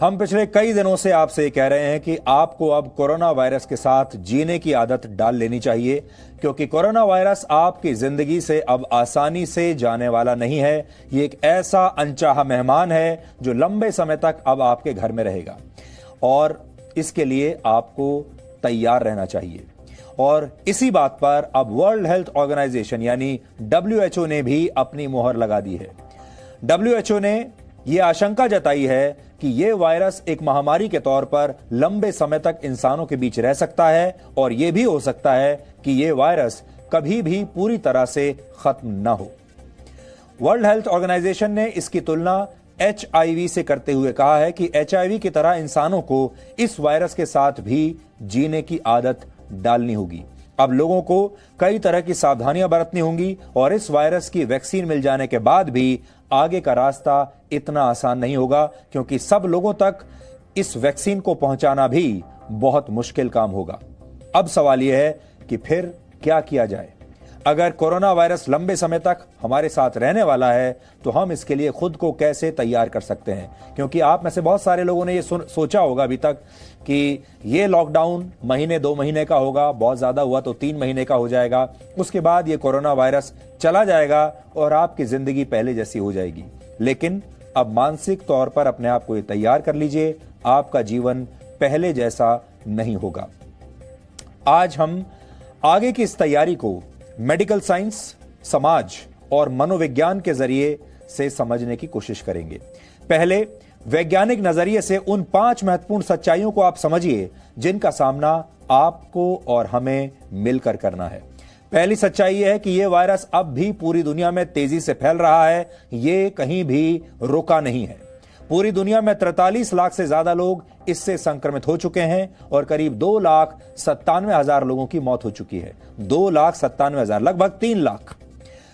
हम पिछले कई दिनों से आपसे कह रहे हैं कि आपको अब कोरोना वायरस के साथ जीने की आदत डाल लेनी चाहिए, क्योंकि कोरोना वायरस आपकी जिंदगी से अब आसानी से जाने वाला नहीं है। ये एक ऐसा अनचाहा मेहमान है जो लंबे समय तक अब आपके घर में रहेगा और इसके लिए आपको तैयार रहना चाहिए। और इसी बात पर अब वर्ल्ड हेल्थ ऑर्गेनाइजेशन यानी WHO ने भी अपनी मोहर लगा दी है। WHO ने यह आशंका जताई है कि यह वायरस एक महामारी के तौर पर लंबे समय तक इंसानों के बीच रह सकता है और यह भी हो सकता है कि यह वायरस कभी भी पूरी तरह से खत्म न हो। वर्ल्ड हेल्थ ऑर्गेनाइजेशन ने इसकी तुलना HIV से करते हुए कहा है कि HIV की तरह इंसानों को इस वायरस के साथ भी जीने की आदत डालनी होगी। अब लोगों को कई तरह की सावधानियां बरतनी होंगी और इस वायरस की वैक्सीन मिल जाने के बाद भी आगे का रास्ता इतना आसान नहीं होगा, क्योंकि सब लोगों तक इस वैक्सीन को पहुंचाना भी बहुत मुश्किल काम होगा। अब सवाल यह है कि फिर क्या किया जाए। अगर कोरोना वायरस लंबे समय तक हमारे साथ रहने वाला है तो हम इसके लिए खुद को कैसे तैयार कर सकते हैं, क्योंकि आप में से बहुत सारे लोगों ने ये सोचा होगा अभी तक कि ये लॉकडाउन महीने 2 महीने का होगा, बहुत ज्यादा हुआ तो 3 महीने का हो जाएगा, उसके बाद ये कोरोना वायरस चला जाएगा और आपकी जिंदगी पहले जैसी हो जाएगी। लेकिन अब मानसिक तौर पर अपने आप को ये तैयार कर लीजिए, आपका जीवन पहले जैसा नहीं होगा। आज हम आगे की इस तैयारी को मेडिकल साइंस, समाज और मनोविज्ञान के जरिए से समझने की कोशिश करेंगे। पहले वैज्ञानिक नजरिए से उन 5 महत्वपूर्ण सच्चाइयों को आप समझिए जिनका सामना आपको और हमें मिलकर करना है। पहली सच्चाई यह है कि यह वायरस अब भी पूरी दुनिया में तेजी से फैल रहा है, यह कहीं भी रुका नहीं है। पूरी दुनिया में 43 लाख से ज्यादा लोग इससे संक्रमित हो चुके हैं और करीब 2,97,000 लोगों की मौत हो चुकी है। 2,97,000, लगभग 3 लाख।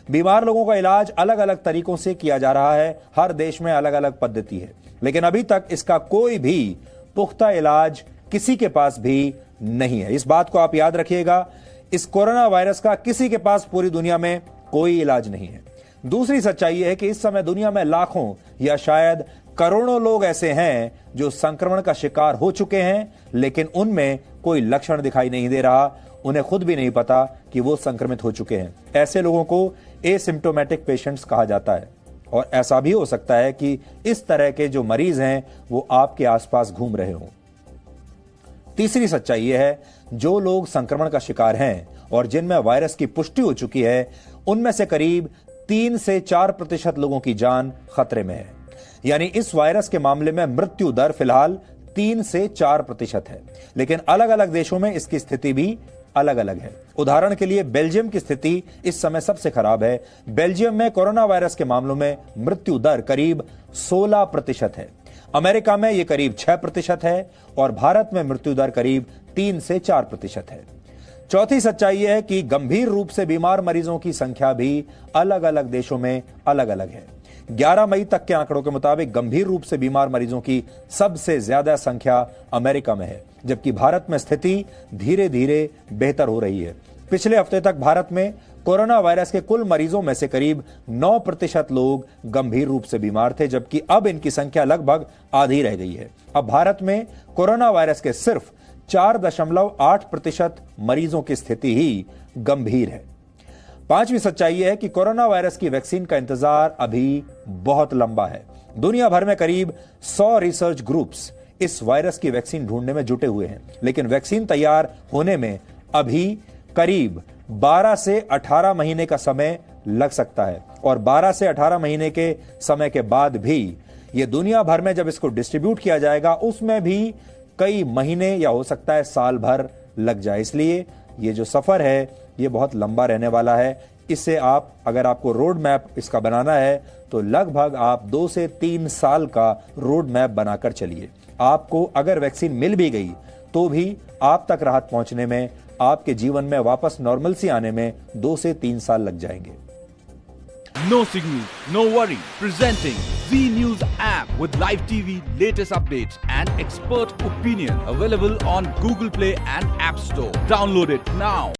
बीमार लोगों का इलाज अलग अलग तरीकों से किया जा रहा है, हर देश में अलग अलग पद्धति है, लेकिन अभी तक इसका कोई भी पुख्ता इलाज किसी के पास भी नहीं है। इस बात को आप याद रखिएगा, इस कोरोना वायरस का किसी के पास पूरी दुनिया में कोई इलाज नहीं है। दूसरी सच्चाई यह है कि इस समय दुनिया में लाखों या शायद करोड़ों लोग ऐसे हैं जो संक्रमण का शिकार हो चुके हैं, लेकिन उनमें कोई लक्षण दिखाई नहीं दे रहा, उन्हें खुद भी नहीं पता कि वो संक्रमित हो चुके हैं। ऐसे लोगों को एसिम्प्टोमेटिक पेशेंट्स कहा जाता है और ऐसा भी हो सकता है कि इस तरह के जो मरीज हैं वो आपके आसपास घूम रहे हों। तीसरी सच्चाई यह है, जो लोग संक्रमण का शिकार हैं और जिनमें वायरस की पुष्टि हो चुकी है, उनमें से करीब 3 से 4% लोगों की जान खतरे में है। यानी इस वायरस के मामले में मृत्यु दर फिलहाल 3 से 4% है, लेकिन अलग अलग देशों में इसकी स्थिति भी अलग अलग है। उदाहरण के लिए बेल्जियम की स्थिति इस समय सबसे खराब है। बेल्जियम में कोरोना वायरस के मामलों में मृत्यु दर करीब 16% है। अमेरिका में यह करीब 6% है और भारत में मृत्यु दर करीब 3 से 4% है। चौथी सच्चाई यह है कि गंभीर रूप से बीमार मरीजों की संख्या भी अलग अलग देशों में अलग अलग है। 11 मई तक के आंकड़ों के मुताबिक गंभीर रूप से बीमार मरीजों की सबसे ज्यादा संख्या अमेरिका में है, जबकि भारत में स्थिति धीरे धीरे बेहतर हो रही है। पिछले हफ्ते तक भारत में कोरोना वायरस के कुल मरीजों में से करीब 9% लोग गंभीर रूप से बीमार थे, जबकि अब इनकी संख्या लगभग आधी रह गई है। अब भारत में कोरोना वायरस के सिर्फ 4.8% मरीजों की स्थिति ही गंभीर है। पांचवी सच्चाई यह है कि कोरोना वायरस की वैक्सीन का इंतजार अभी बहुत लंबा है। दुनिया भर में करीब 100 रिसर्च ग्रुप्स इस वायरस की वैक्सीन ढूंढने में जुटे हुए हैं, लेकिन वैक्सीन तैयार होने में अभी करीब 12 से 18 महीने का समय लग सकता है और 12 से 18 महीने के समय के बाद भी यह दुनिया भर में जब इसको डिस्ट्रीब्यूट किया जाएगा उसमें भी कई महीने या हो सकता है साल भर लग जाए। इसलिए ये जो सफर है ये बहुत लंबा रहने वाला है। इससे आप, अगर आपको रोड मैप इसका बनाना है तो लगभग आप 2 से 3 साल का रोड मैप बनाकर चलिए। आपको अगर वैक्सीन मिल भी गई तो भी आप तक राहत पहुंचने में, आपके जीवन में वापस नॉर्मलसी आने में 2 से 3 साल लग जाएंगे। No signal, no worry. Presenting Z News app with live TV, latest updates and expert opinion. Available on Google Play and App Store. Download it now.